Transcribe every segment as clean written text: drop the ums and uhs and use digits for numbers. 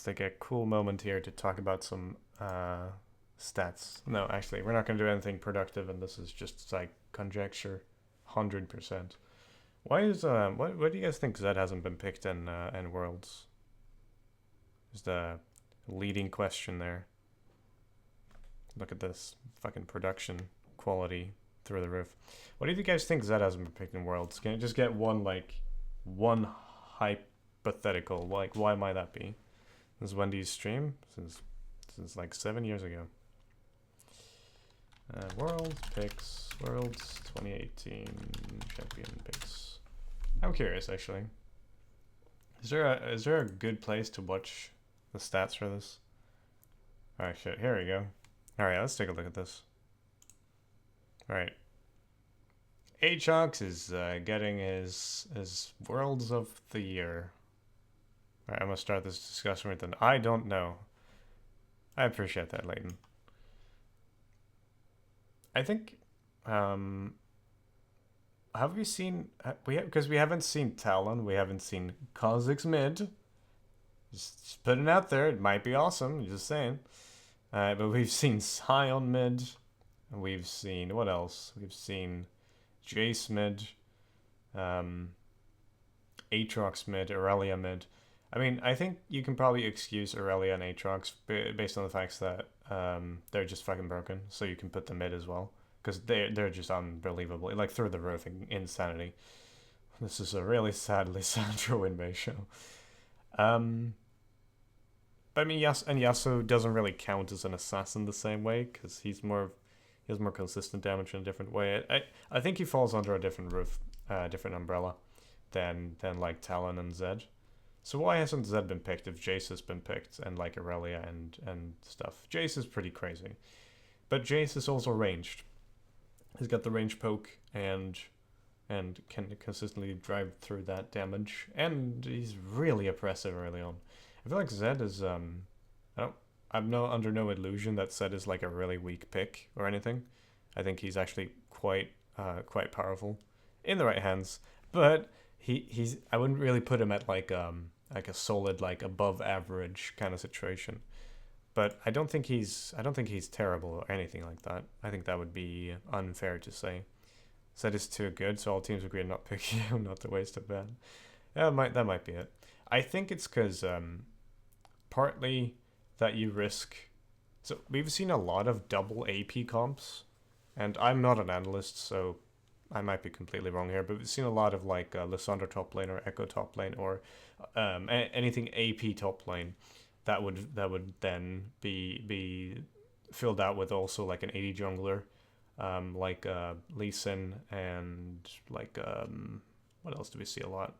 take a cool moment here to talk about some stats. No, actually, we're not going to do anything productive, and this is just like conjecture, 100%. Why is what do you guys think Zed hasn't been picked in Worlds? Is the leading question there. Look at this fucking production quality through the roof. What do you guys think Zed hasn't been picked in Worlds? Can you just get one hypothetical? Like, why might that be? This is Wendy's stream since like 7 years ago. World picks, Worlds 2018 champion picks. I'm curious actually. Is there a good place to watch the stats for this? Alright, shit, here we go. Alright, let's take a look at this. Alright. Aatrox is getting his Worlds of the Year. Alright, I'm gonna start this discussion with an I don't know. I appreciate that, Leighton. I think, have we seen, because we haven't seen Talon, we haven't seen Kha'Zix mid. Just putting it out there, it might be awesome, just saying. But we've seen Sion mid, and we've seen, what else? We've seen Jace mid, Aatrox mid, Aurelia mid. I mean, I think you can probably excuse Aurelia and Aatrox based on the facts that they're just fucking broken, so you can put them mid as well. Because they're just unbelievable, like through the roof insanity. This is a really sad Lissandra win-base show. But I mean, Yasuo doesn't really count as an assassin the same way, because he has more consistent damage in a different way. I think he falls under a different roof, different umbrella, than like Talon and Zed. So why hasn't Zed been picked if Jace has been picked and like Aurelia and stuff? Jace is pretty crazy. But Jace is also ranged. He's got the range poke and can consistently drive through that damage. And he's really oppressive early on. I feel like Zed is I'm under no illusion that Zed is like a really weak pick or anything. I think he's actually quite powerful in the right hands. But he's I wouldn't really put him at like a solid like above average kind of situation. But I don't think he's terrible or anything like that. I think that would be unfair to say. Zed is too good, so all teams agree to not pick him, not to waste a bet. Yeah, that might be it. I think it's because partly that you risk. So we've seen a lot of double AP comps, and I'm not an analyst, so I might be completely wrong here. But we've seen a lot of like Lissandra top lane or Echo top lane or anything AP top lane. That would then be filled out with also like an AD jungler, like Lee Sin and like what else do we see a lot?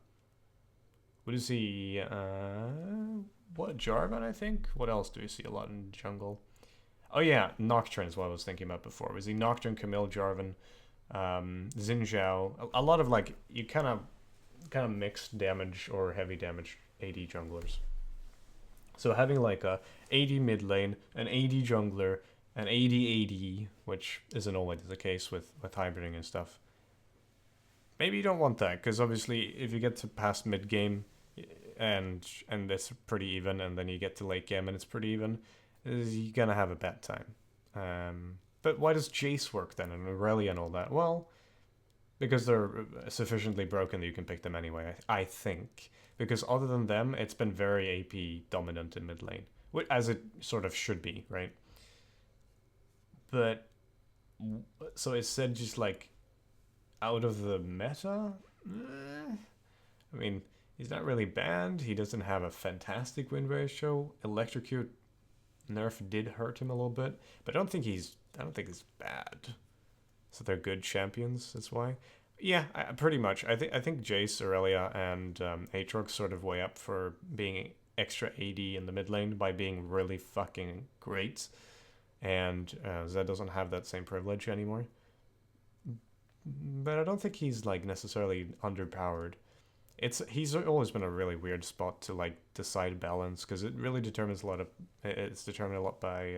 What is he? What Jarvan? I think. What else do we see a lot in jungle? Oh yeah, Nocturne is what I was thinking about before. Was he Nocturne, Camille, Jarvan, Xin Zhao? A lot of like you kind of mixed damage or heavy damage AD junglers. So having like a AD mid lane, an AD jungler, an AD, which isn't always the case with hybriding and stuff. Maybe you don't want that, because obviously if you get to past mid game and it's pretty even, and then you get to late game and it's pretty even, you're gonna have a bad time. But why does Jace work then, and Aurelia and all that? Well, because they're sufficiently broken that you can pick them anyway, I think. Because other than them, it's been very AP dominant in mid lane, as it sort of should be, right? But so it's said just like out of the meta. I mean, he's not really banned. He doesn't have a fantastic win ratio. Electrocute nerf did hurt him a little bit, but I don't think he's bad. So they're good champions. That's why. Yeah, pretty much. I think Jace, Aurelia, and Aatrox sort of weigh up for being extra AD in the mid lane by being really fucking great, and Zed doesn't have that same privilege anymore. But I don't think he's like necessarily underpowered. He's always been a really weird spot to like decide balance, because it really determines a lot of. It's determined a lot by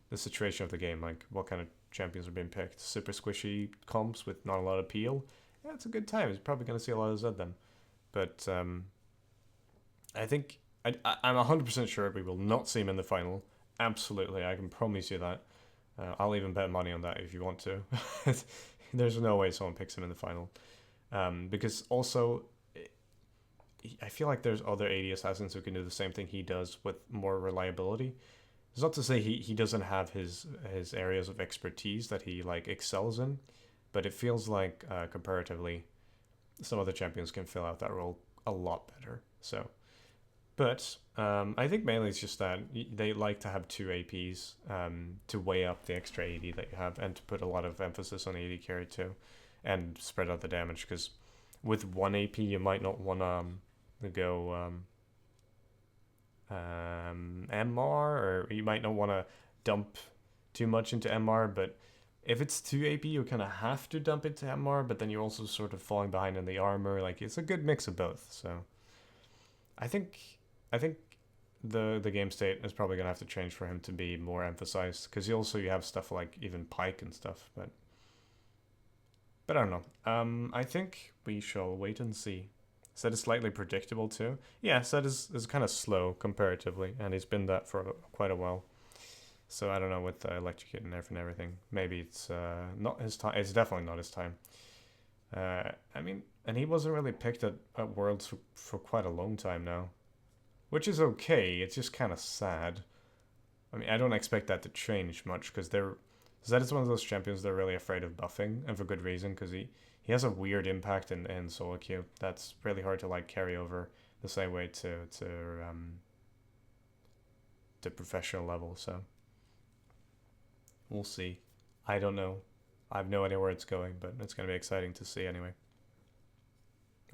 the situation of the game, like what kind of champions are being picked. Super squishy comps with not a lot of appeal. Yeah, it's a good time. He's probably going to see a lot of Zed then. But I think I'm 100% sure we will not see him in the final. Absolutely, I can promise you that. I'll even bet money on that if you want to. There's no way someone picks him in the final. Because also, I feel like there's other AD assassins who can do the same thing he does with more reliability. It's not to say he doesn't have his areas of expertise that he like excels in, but it feels like comparatively some other champions can fill out that role a lot better. So, but I think mainly it's just that they like to have two APs to weigh up the extra AD that you have and to put a lot of emphasis on AD carry too, and spread out the damage because with one AP you might not want to go MR, or you might not want to dump too much into MR, but if it's 2 AP, you kind of have to dump into MR, but then you're also sort of falling behind in the armor. Like, it's a good mix of both. So, I think, I think the game state is probably gonna have to change for him to be more emphasized, because you have stuff like even Pike and stuff, but I don't know. I think we shall wait and see. Zed is slightly predictable too. Yeah, Zed is kind of slow comparatively, and he's been that for quite a while. So I don't know with the electrocute and nerf and everything. Maybe it's not his time. It's definitely not his time. I mean, and he wasn't really picked at Worlds for quite a long time now, which is okay. It's just kind of sad. I mean, I don't expect that to change much because Zed is one of those champions they're really afraid of buffing, and for good reason, because he has a weird impact in solo queue that's really hard to like carry over the same way to professional level. So we'll see. I don't know. I have no idea where it's going, but it's going to be exciting to see anyway.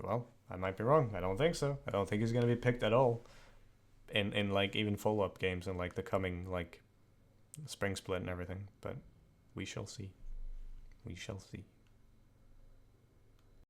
Well, I might be wrong. I don't think so. I don't think he's going to be picked at all in like even follow-up games and like the coming like spring split and everything. But we shall see. We shall see.